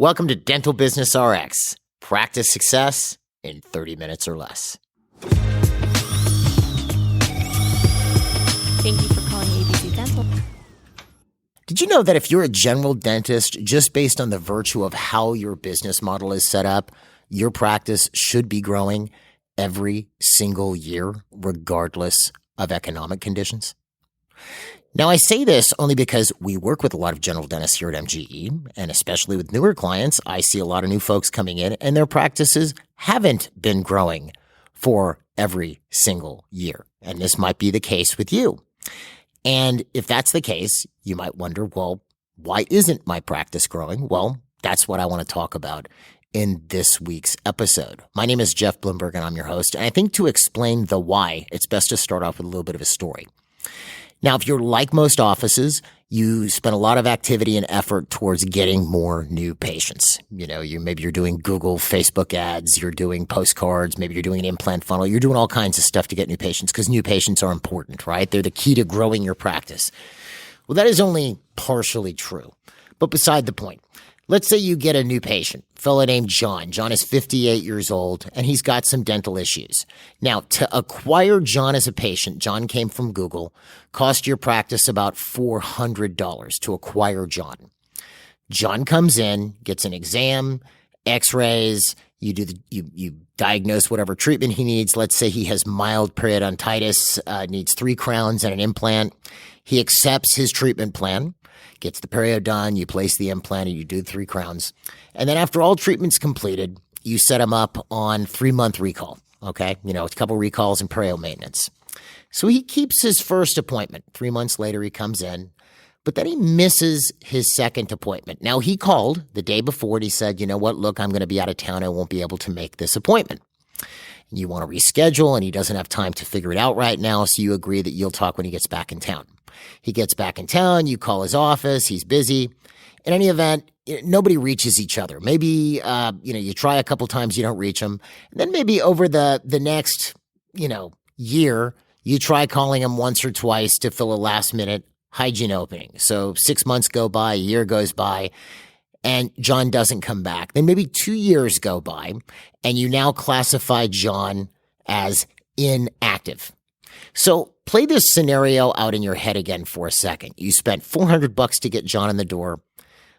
Welcome to Dental Business RX. Practice success in 30 minutes or less. Thank you for calling ABC Dental. Did you know that if you're a general dentist, just based on the virtue of how your business model is set up, your practice should be growing every single year, regardless of economic conditions? Now, I say this only because we work with a lot of general dentists here at MGE, and especially with newer clients, I see a lot of new folks coming in, and their practices haven't been growing for every single year. And this might be the case with you. And if that's the case, you might wonder, well, why isn't my practice growing? Well, that's what I want to talk about in this week's episode. My name is Jeff Bloomberg, and I'm your host. And I think to explain the why, it's best to start off with a little bit of a story. Now, if you're like most offices, you spend a lot of activity and effort towards getting more new patients. Maybe you're doing Google, Facebook ads, you're doing postcards, maybe you're doing an implant funnel, you're doing all kinds of stuff to get new patients because new patients are important, right? They're the key to growing your practice. Well, that is only partially true, but beside the point. Let's say you get a new patient, a fellow named John. John is 58 years old, and he's got some dental issues. Now, to acquire John as a patient, John came from Google, cost your practice about $400 to acquire John. John comes in, gets an exam, x-rays, you diagnose whatever treatment he needs. Let's say he has mild periodontitis, needs 3 crowns and an implant. He accepts his treatment plan. Gets the perio done, you place the implant, and you do 3 crowns. And then after all treatment's completed, you set him up on 3-month recall, okay? A couple recalls and perio maintenance. So he keeps his first appointment. 3 months later, he comes in, but then he misses his second appointment. Now, he called the day before, and he said, you know what, look, I'm going to be out of town. I won't be able to make this appointment. And you want to reschedule, and he doesn't have time to figure it out right now, so you agree that you'll talk when he gets back in town. He gets back in town, you call his office, he's busy. In any event, nobody reaches each other. Maybe, you try a couple times, you don't reach him. And then maybe over the next, year, you try calling him once or twice to fill a last minute hygiene opening. So 6 months go by, a year goes by, and John doesn't come back. Then maybe 2 years go by, and you now classify John as inactive. So play this scenario out in your head again for a second. You spent $400 to get John in the door.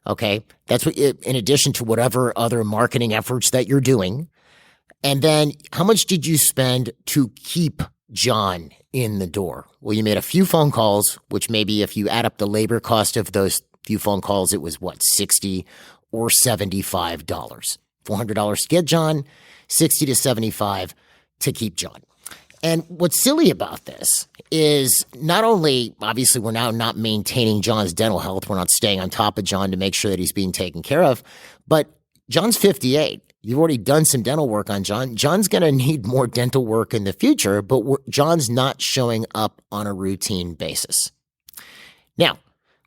Okay. That's what, in addition to whatever other marketing efforts that you're doing. And then how much did you spend to keep John in the door? Well, you made a few phone calls, which maybe if you add up the labor cost of those few phone calls, it was $60 or $75. $400 to get John, $60 to $75 to keep John. And what's silly about this is not only, obviously, we're now not maintaining John's dental health. We're not staying on top of John to make sure that he's being taken care of. But John's 58. You've already done some dental work on John. John's going to need more dental work in the future, but John's not showing up on a routine basis. Now,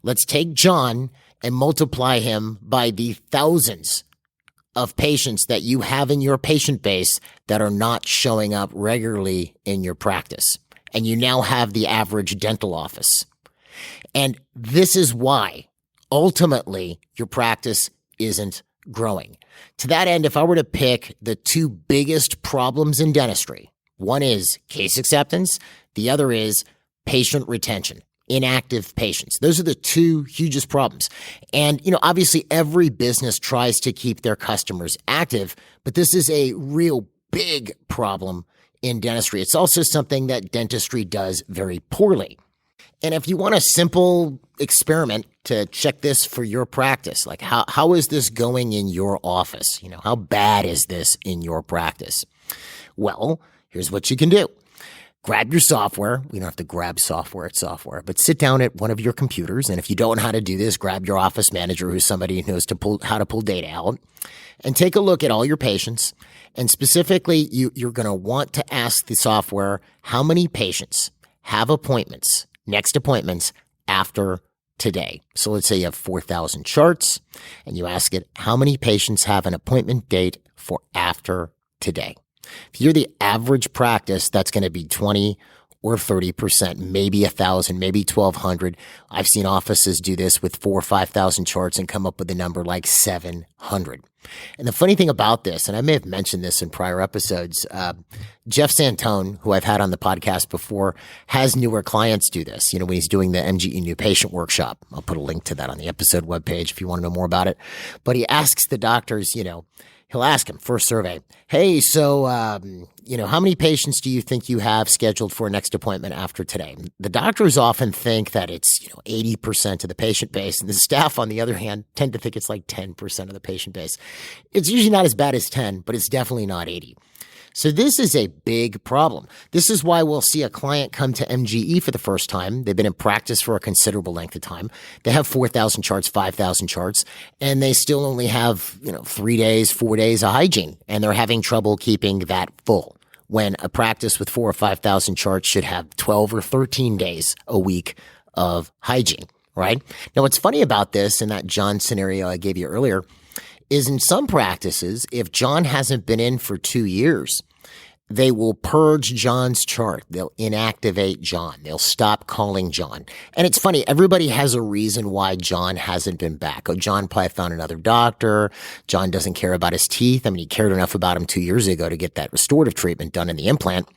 let's take John and multiply him by the thousands of patients that you have in your patient base that are not showing up regularly in your practice. And you now have the average dental office. And this is why, ultimately, your practice isn't growing. To that end, if I were to pick the 2 biggest problems in dentistry, one is case acceptance, the other is patient retention. Inactive patients. Those are the 2 hugest problems. And, obviously every business tries to keep their customers active, but this is a real big problem in dentistry. It's also something that dentistry does very poorly. And if you want a simple experiment to check this for your practice, like how is this going in your office? How bad is this in your practice? Well, here's what you can do. Grab your software. We don't have to grab software at software, but sit down at one of your computers. And if you don't know how to do this, grab your office manager who's somebody who knows how to pull data out and take a look at all your patients. And specifically, you're going to want to ask the software how many patients have next appointments after today. So let's say you have 4,000 charts and you ask it, how many patients have an appointment date for after today? If you're the average practice, that's going to be 20 or 30%, maybe 1,000, maybe 1,200. I've seen offices do this with 4,000 or 5,000 charts and come up with a number like 700. And the funny thing about this, and I may have mentioned this in prior episodes, Jeff Santone, who I've had on the podcast before, has newer clients do this. When he's doing the MGE New Patient Workshop. I'll put a link to that on the episode webpage if you want to know more about it. But he asks the doctors, he'll ask him first survey, hey, so, how many patients do you think you have scheduled for a next appointment after today? The doctors often think that it's, 80% of the patient base. And the staff, on the other hand, tend to think it's like 10% of the patient base. It's usually not as bad as 10, but it's definitely not 80. So this is a big problem. This is why we'll see a client come to MGE for the first time. They've been in practice for a considerable length of time. They have 4,000 charts, 5,000 charts, and they still only have, 3 days, 4 days of hygiene, and they're having trouble keeping that full when a practice with 4,000 or 5,000 charts should have 12 or 13 days a week of hygiene, right? Now, what's funny about this in that John scenario I gave you earlier is in some practices, if John hasn't been in for 2 years, they will purge John's chart. They'll inactivate John. They'll stop calling John. And it's funny, everybody has a reason why John hasn't been back. Oh, John probably found another doctor. John doesn't care about his teeth. I mean, he cared enough about him 2 years ago to get that restorative treatment done in the implant.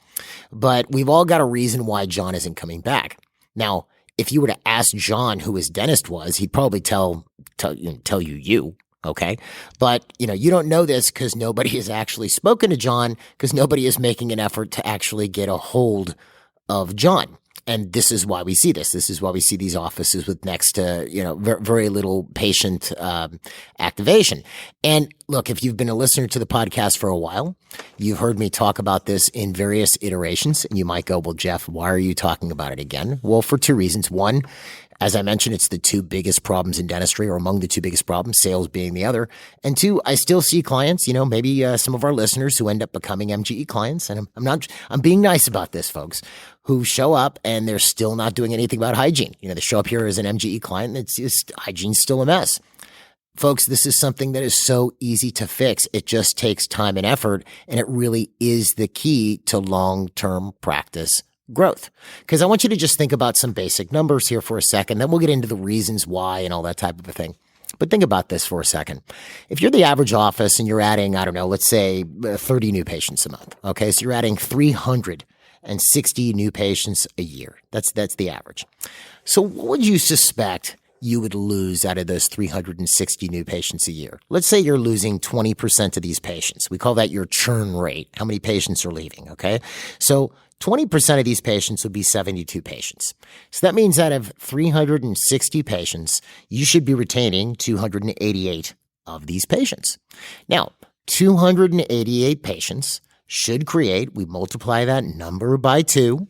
But we've all got a reason why John isn't coming back. Now, if you were to ask John who his dentist was, he'd probably tell you. Okay. But, you don't know this because nobody has actually spoken to John, because nobody is making an effort to actually get a hold of John. And this is why we see this. This is why we see these offices with next to, very little patient activation. And look, if you've been a listener to the podcast for a while, you've heard me talk about this in various iterations. And you might go, well, Jeff, why are you talking about it again? Well, for two reasons. One, as I mentioned, it's the two biggest problems in dentistry, or among the two biggest problems, sales being the other. And two, I still see clients, maybe some of our listeners who end up becoming MGE clients. And I'm being nice about this, folks, who show up and they're still not doing anything about hygiene. They show up here as an MGE client and it's just, hygiene's still a mess. Folks, this is something that is so easy to fix. It just takes time and effort, and it really is the key to long-term practice growth. Because I want you to just think about some basic numbers here for a second. Then we'll get into the reasons why and all that type of a thing. But think about this for a second. If you're the average office and you're adding, let's say 30 new patients a month. Okay. So you're adding 360 new patients a year. That's the average. So what would you suspect you would lose out of those 360 new patients a year? Let's say you're losing 20% of these patients. We call that your churn rate. How many patients are leaving? Okay. So 20% of these patients would be 72 patients. So that means out of 360 patients, you should be retaining 288 of these patients. Now, 288 patients should create, we multiply that number by 2,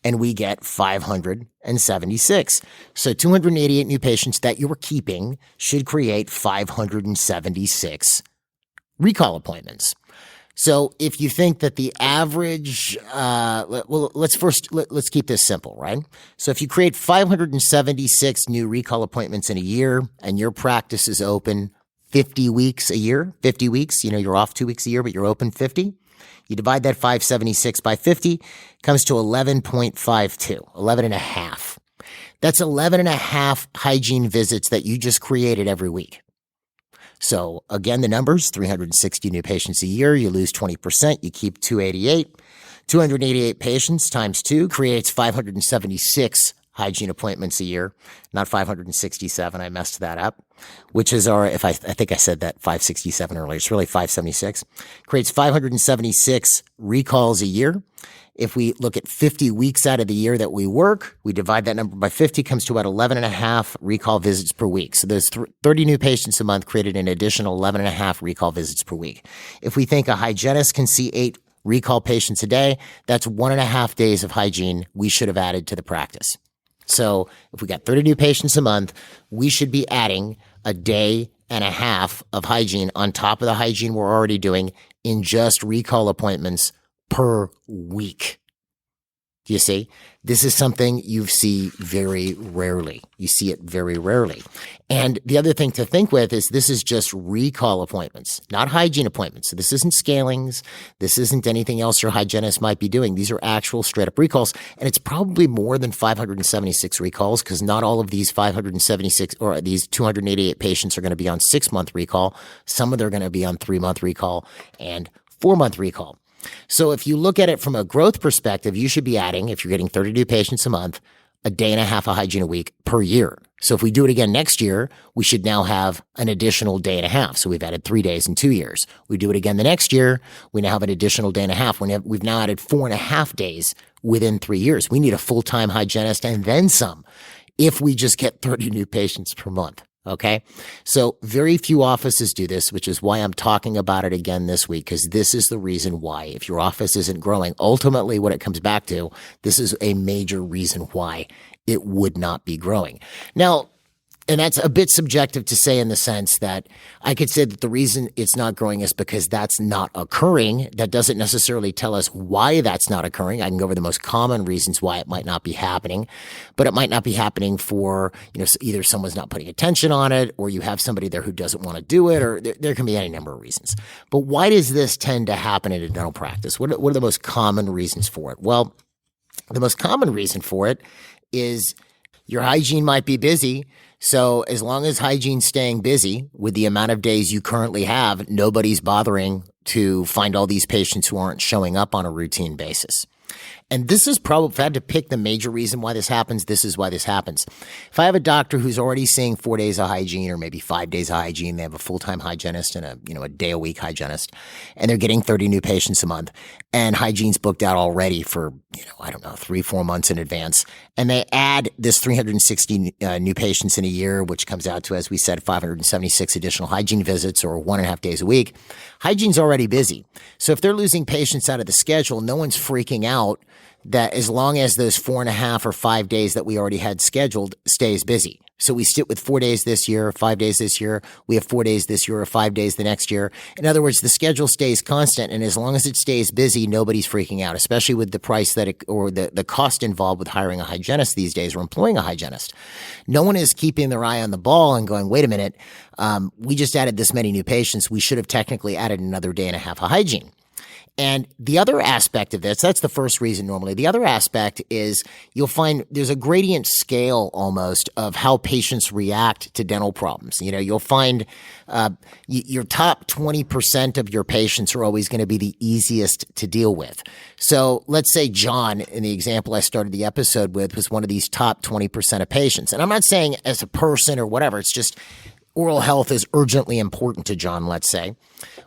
and we get 576. So 288 new patients that you're keeping should create 576 recall appointments. So if you think that the average, let's keep this simple, right? So if you create 576 new recall appointments in a year and your practice is open 50 weeks a year, 50 weeks, you're off 2 weeks a year, but you're open 50. You divide that 576 by 50, comes to 11.52, 11 and a half. That's 11 and a half hygiene visits that you just created every week. So again, the numbers, 360 new patients a year, you lose 20%, you keep 288. 288 patients times 2 creates 576 hygiene appointments a year, not 567. I messed that up, which is I think I said that 567 earlier. It's really 576. Creates 576 recalls a year. If we look at 50 weeks out of the year that we work, we divide that number by 50, comes to about 11 and a half recall visits per week. So those 30 new patients a month created an additional 11 and a half recall visits per week. If we think a hygienist can see 8 recall patients a day, that's 1.5 days of hygiene we should have added to the practice. So if we got 30 new patients a month, we should be adding a day and a half of hygiene on top of the hygiene we're already doing in just recall appointments per week. Do you see? This is something you see very rarely. You see it very rarely. And the other thing to think with is this is just recall appointments, not hygiene appointments. So this isn't scalings. This isn't anything else your hygienist might be doing. These are actual straight up recalls. And it's probably more than 576 recalls because not all of these 576 or these 288 patients are going to be on 6-month recall. Some of them are going to be on 3-month recall and 4-month recall. So if you look at it from a growth perspective, you should be adding, if you're getting 32 patients a month, a day and a half of hygiene a week per year. So if we do it again next year, we should now have an additional day and a half. So we've added 3 days in 2 years. We do it again the next year, we now have an additional day and a half. We've now added 4.5 days within 3 years. We need a full-time hygienist and then some if we just get 30 new patients per month. Okay. So very few offices do this, which is why I'm talking about it again this week, because this is the reason why if your office isn't growing, ultimately what it comes back to, this is a major reason why it would not be growing. Now, and that's a bit subjective to say in the sense that I could say that the reason it's not growing is because that's not occurring. That doesn't necessarily tell us why that's not occurring. I can go over the most common reasons why it might not be happening, but it might not be happening for, either someone's not putting attention on it or you have somebody there who doesn't want to do it, or there can be any number of reasons. But why does this tend to happen in a dental practice? What are the most common reasons for it? Well, the most common reason for it is your hygiene might be busy. So as long as hygiene's staying busy with the amount of days you currently have, nobody's bothering to find all these patients who aren't showing up on a routine basis. And this is probably, if I had to pick the major reason why this happens, this is why this happens. If I have a doctor who's already seeing 4 days of hygiene or maybe 5 days of hygiene, they have a full-time hygienist and a day-a-week hygienist, and they're getting 30 new patients a month, and hygiene's booked out already for, 3-4 months in advance, and they add this 360 new patients in a year, which comes out to, as we said, 576 additional hygiene visits or 1.5 days a week. Hygiene's already busy. So if they're losing patients out of the schedule, no one's freaking out that as long as those 4.5 or 5 days that we already had scheduled stays busy. So we sit with 4 days this year, 5 days this year. We have 4 days this year or 5 days the next year. In other words, the schedule stays constant. And as long as it stays busy, nobody's freaking out, especially with the price or the cost involved with hiring a hygienist these days or employing a hygienist. No one is keeping their eye on the ball and going, wait a minute, we just added this many new patients. We should have technically added another day and a half of hygiene. And the other aspect of this, that's the first reason normally. The other aspect is you'll find there's a gradient scale almost of how patients react to dental problems. You'll find your top 20% of your patients are always going to be the easiest to deal with. So let's say John, in the example I started the episode with, was one of these top 20% of patients. And I'm not saying as a person or whatever, it's just oral health is urgently important to John, let's say.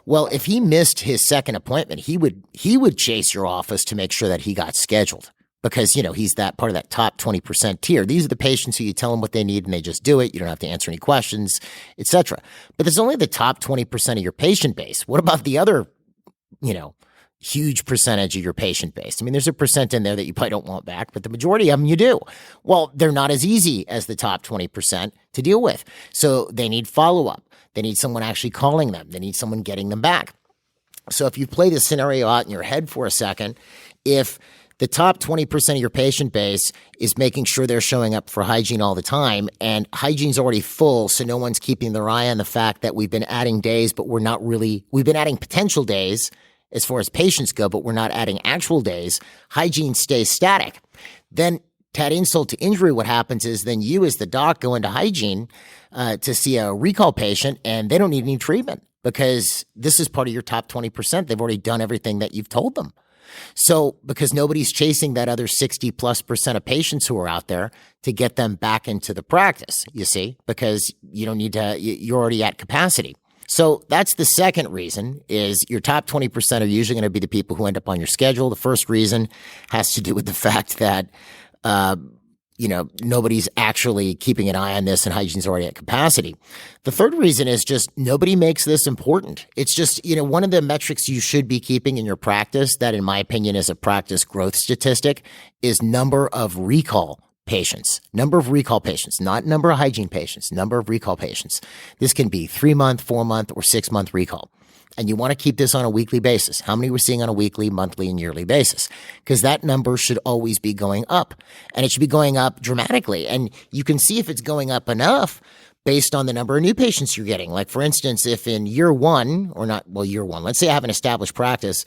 Well, if he missed his second appointment, he would chase your office to make sure that he got scheduled because, he's that part of that top 20% tier. These are the patients who you tell them what they need and they just do it. You don't have to answer any questions, etc. But there's only the top 20% of your patient base. What about the other, huge percentage of your patient base? I mean, there's a percent in there that you probably don't want back, but the majority of them you do. Well, they're not as easy as the top 20% to deal with. So they need follow-up. They need someone actually calling them. They need someone getting them back. So if you play this scenario out in your head for a second, if the top 20% of your patient base is making sure they're showing up for hygiene all the time, and hygiene's already full, so no one's keeping their eye on the fact that we've been adding days, but we've been adding potential days as far as patients go, but we're not adding actual days, hygiene stays static. Then to add insult to injury, what happens is then you as the doc go into hygiene to see a recall patient and they don't need any treatment because this is part of your top 20%. They've already done everything that you've told them. So because nobody's chasing that other 60+% of patients who are out there to get them back into the practice, you see, because you don't need to, you're already at capacity. So that's the second reason is your top 20% are usually going to be the people who end up on your schedule. The first reason has to do with the fact that, nobody's actually keeping an eye on this and hygiene's already at capacity. The third reason is just nobody makes this important. It's just, one of the metrics you should be keeping in your practice that in my opinion is a practice growth statistic is number of recall patients, not number of hygiene patients, number of recall patients. This can be 3-month, 4-month, or 6-month recall. And you want to keep this on a weekly basis. How many we're seeing on a weekly, monthly, and yearly basis? Because that number should always be going up. And it should be going up dramatically. And you can see if it's going up enough based on the number of new patients you're getting. Like, for instance, if in year one, let's say I have an established practice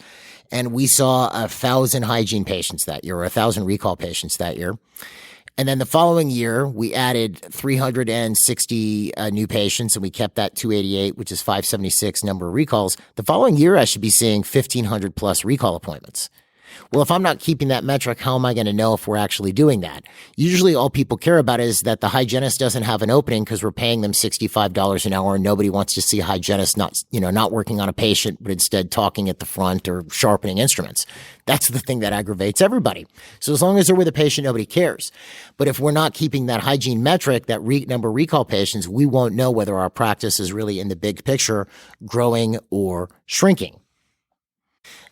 and we saw 1,000 hygiene patients that year or 1,000 recall patients that year. And then the following year, we added 360 new patients, and we kept that 288, which is 576 number of recalls. The following year, I should be seeing 1,500 plus recall appointments. Well, if I'm not keeping that metric, how am I going to know if we're actually doing that? Usually all people care about is that the hygienist doesn't have an opening because we're paying them $65 an hour and nobody wants to see a hygienist not working on a patient, but instead talking at the front or sharpening instruments. That's the thing that aggravates everybody. So as long as they're with a patient, nobody cares. But if we're not keeping that hygiene metric, that number of recall patients, we won't know whether our practice is really in the big picture growing or shrinking.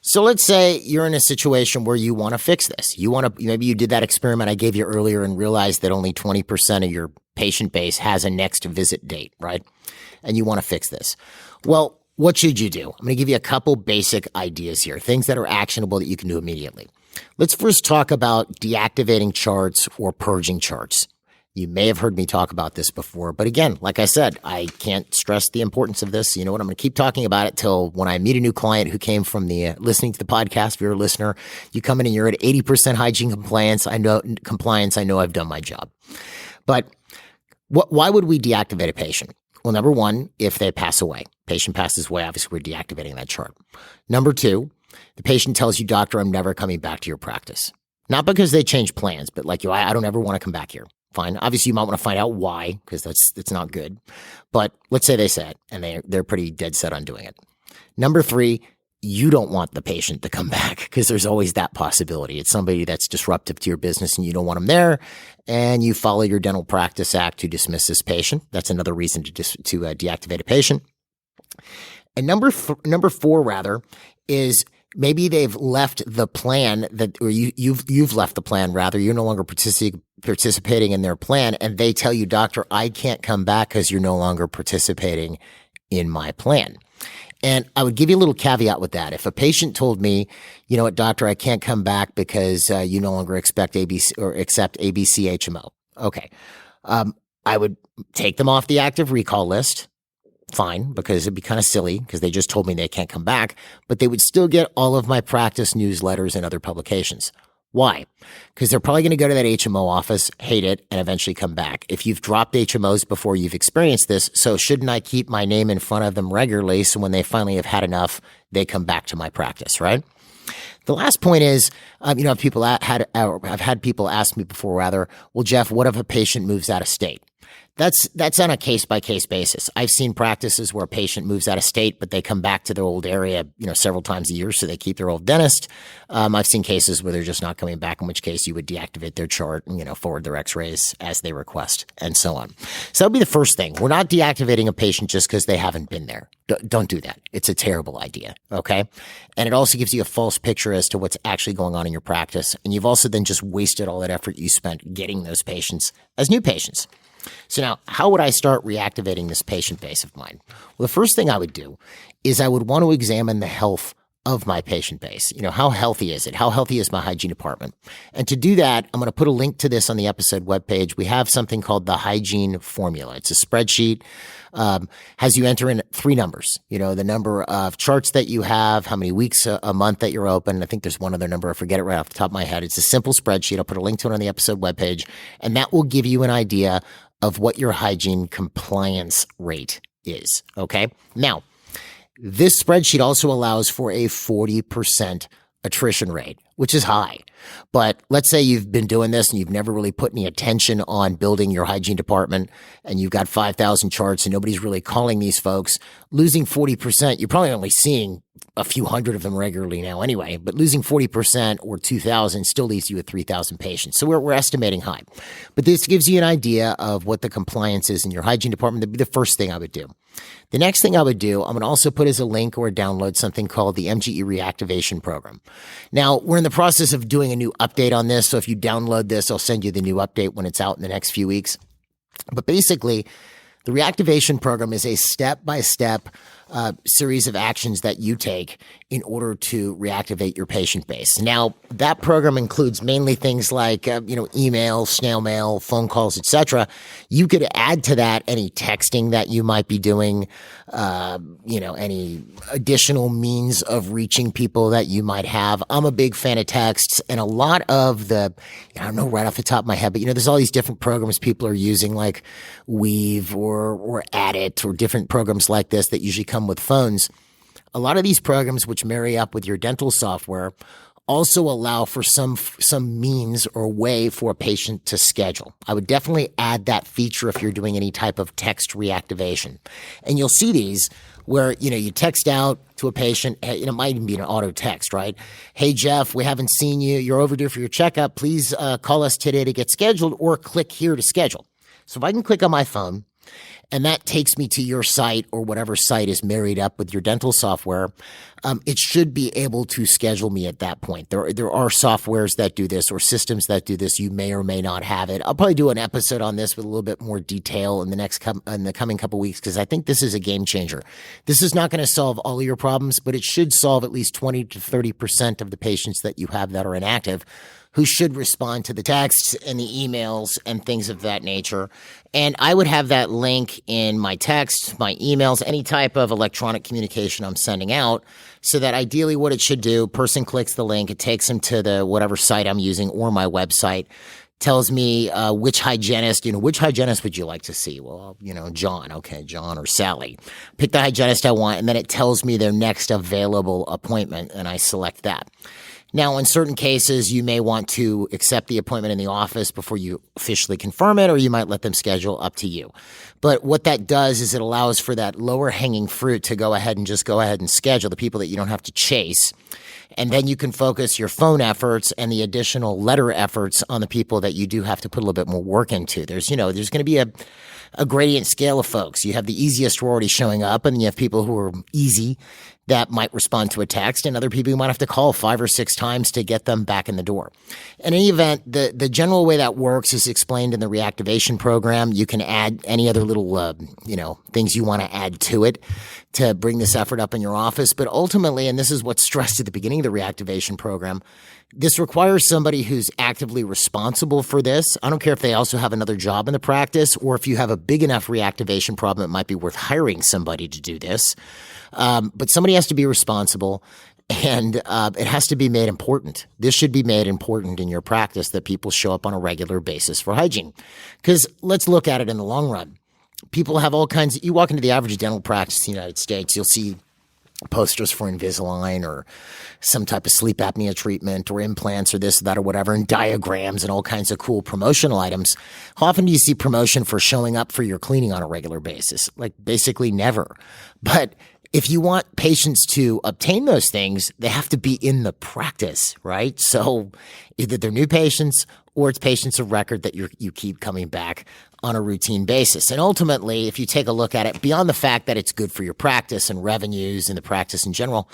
So let's say you're in a situation where you want to fix this. Maybe you did that experiment I gave you earlier and realized that only 20% of your patient base has a next visit date, right? And you want to fix this. Well, what should you do? I'm going to give you a couple basic ideas here, things that are actionable that you can do immediately. Let's first talk about deactivating charts or purging charts. You may have heard me talk about this before, but again, like I said, I can't stress the importance of this. You know what? I'm going to keep talking about it till when I meet a new client who came from the listening to the podcast. If you're a listener, you come in and you're at 80% hygiene compliance. I know I've done my job. But why would we deactivate a patient? Well, number one, if they pass away. Patient passes away, obviously we're deactivating that chart. Number two, the patient tells you, doctor, I'm never coming back to your practice. Not because they change plans, but like, I don't ever want to come back here. Fine. Obviously, you might want to find out why, because that's not good. But let's say they said, and they're pretty dead set on doing it. Number three, you don't want the patient to come back because there's always that possibility. It's somebody that's disruptive to your business and you don't want them there. And you follow your Dental Practice Act to dismiss this patient. That's another reason to deactivate a patient. And number four, is maybe they've left the plan or you've left the plan rather. You're no longer participating in their plan, and they tell you, doctor, I can't come back because you're no longer participating in my plan. And I would give you a little caveat with that. If a patient told me, you know what, doctor, I can't come back because you no longer accept ABC HMO. Okay. I would take them off the active recall list. Fine, because it'd be kind of silly because they just told me they can't come back, but they would still get all of my practice newsletters and other publications. Why? Because they're probably going to go to that HMO office, hate it, and eventually come back. If you've dropped HMOs before, you've experienced this, so shouldn't I keep my name in front of them regularly so when they finally have had enough, they come back to my practice, right? The last point is, I've had people ask me before, well, Jeff, what if a patient moves out of state? That's on a case-by-case basis. I've seen practices where a patient moves out of state, but they come back to their old area, several times a year, so they keep their old dentist. I've seen cases where they're just not coming back, in which case you would deactivate their chart and, forward their x-rays as they request, and so on. So that would be the first thing. We're not deactivating a patient just because they haven't been there. Don't do that. It's a terrible idea, okay? And it also gives you a false picture as to what's actually going on in your practice. And you've also then just wasted all that effort you spent getting those patients as new patients. So now, how would I start reactivating this patient base of mine? Well, the first thing I would do is I would want to examine the health of my patient base. How healthy is it? How healthy is my hygiene department? And to do that, I'm going to put a link to this on the episode webpage. We have something called the hygiene formula. It's a spreadsheet. Has you enter in three numbers, the number of charts that you have, how many weeks a month that you're open. I think there's one other number. I forget it right off the top of my head. It's a simple spreadsheet. I'll put a link to it on the episode webpage, and that will give you an idea of what your hygiene compliance rate is. Okay. Now, this spreadsheet also allows for a 40% attrition rate, which is high. But let's say you've been doing this and you've never really put any attention on building your hygiene department and you've got 5,000 charts and nobody's really calling these folks. Losing 40%, you're probably only seeing a few hundred of them regularly now anyway, but losing 40% or 2,000 still leaves you with 3,000 patients. So we're estimating high. But this gives you an idea of what the compliance is in your hygiene department. That'd be the first thing I would do. The next thing I would do, I'm going to also put as a link or a download something called the MGE Reactivation Program. Now, we're in the process of doing a new update on this. So if you download this, I'll send you the new update when it's out in the next few weeks. But basically, the reactivation program is a step-by-step series of actions that you take in order to reactivate your patient base. Now, that program includes mainly things like, email, snail mail, phone calls, etc. You could add to that any texting that you might be doing, any additional means of reaching people that you might have. I'm a big fan of texts, and a lot of I don't know right off the top of my head, but there's all these different programs people are using like Weave or Addit or different programs like this that usually come with phones. A lot of these programs, which marry up with your dental software, also allow for some means or way for a patient to schedule. I would definitely add that feature if you're doing any type of text reactivation. And you'll see these where, you text out to a patient, it might even be an auto text, right? Hey, Jeff, we haven't seen you. You're overdue for your checkup. Please call us today to get scheduled, or click here to schedule. So if I can click on my phone, and that takes me to your site or whatever site is married up with your dental software, it should be able to schedule me at that point. There are softwares that do this or systems that do this. You may or may not have it. I'll probably do an episode on this with a little bit more detail in the coming couple weeks, because I think this is a game changer. This is not going to solve all of your problems, but it should solve at least 20 to 30% of the patients that you have that are inactive, who should respond to the texts and the emails and things of that nature. And I would have that link in my texts, my emails, any type of electronic communication I'm sending out, so that ideally what it should do, person clicks the link, it takes them to the whatever site I'm using or my website, tells me which hygienist would you like to see? Well, John. Okay, John or Sally. Pick the hygienist I want, and then it tells me their next available appointment, and I select that. Now, in certain cases, you may want to accept the appointment in the office before you officially confirm it, or you might let them schedule, up to you. But what that does is it allows for that lower hanging fruit to go ahead and schedule the people that you don't have to chase. And then you can focus your phone efforts and the additional letter efforts on the people that you do have to put a little bit more work into. There's going to be a gradient scale of folks. You have the easiest who are already showing up, and you have people who are easy that might respond to a text, and other people you might have to call 5 or 6 times to get them back in the door. In any event, the general way that works is explained in the reactivation program. You can add any other little, things you want to add to it to bring this effort up in your office. But ultimately, and this is what's stressed at the beginning of the reactivation program, this requires somebody who's actively responsible for this. I don't care if they also have another job in the practice, or if you have a big enough reactivation problem, it might be worth hiring somebody to do this. But somebody has to be responsible, and it has to be made important. This should be made important in your practice, that people show up on a regular basis for hygiene. Because let's look at it in the long run. People have all kinds. You walk into the average dental practice in the United States, you'll see posters for Invisalign or some type of sleep apnea treatment or implants or this, that, or whatever, and diagrams and all kinds of cool promotional items. How often do you see promotion for showing up for your cleaning on a regular basis? Like basically never. But if you want patients to obtain those things, they have to be in the practice, right? So either they're new patients or it's patients of record that you keep coming back on a routine basis. And ultimately, if you take a look at it, beyond the fact that it's good for your practice and revenues and the practice in general,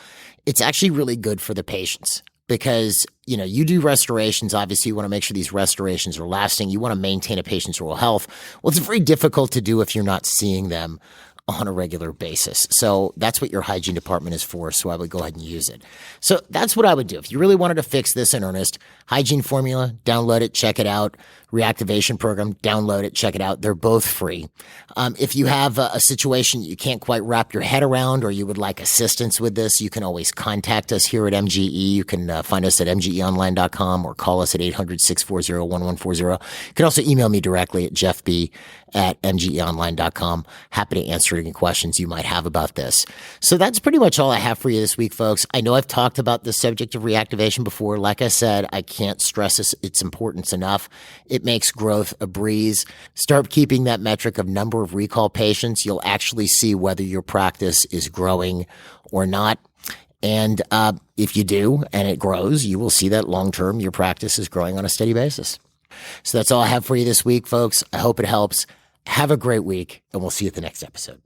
it's actually really good for the patients. Because, you do restorations. Obviously, you want to make sure these restorations are lasting. You want to maintain a patient's oral health. Well, it's very difficult to do if you're not seeing them on a regular basis. So that's what your hygiene department is for. So I would go ahead and use it. So that's what I would do. If you really wanted to fix this in earnest, hygiene formula, download it, check it out. Reactivation program, download it, check it out. They're both free. If you have a situation you can't quite wrap your head around, or you would like assistance with this, you can always contact us here at MGE. You can find us at mgeonline.com or call us at 800-640-1140. You can also email me directly at jeffb@mgeonline.com. Happy to answer any questions you might have about this. So that's pretty much all I have for you this week, folks. I know I've talked about the subject of reactivation before. Like I said, I can't stress its importance enough. It makes growth a breeze. Start keeping that metric of number of recall patients. You'll actually see whether your practice is growing or not. And if you do and it grows, you will see that long-term your practice is growing on a steady basis. So that's all I have for you this week, folks. I hope it helps. Have a great week, and we'll see you at the next episode.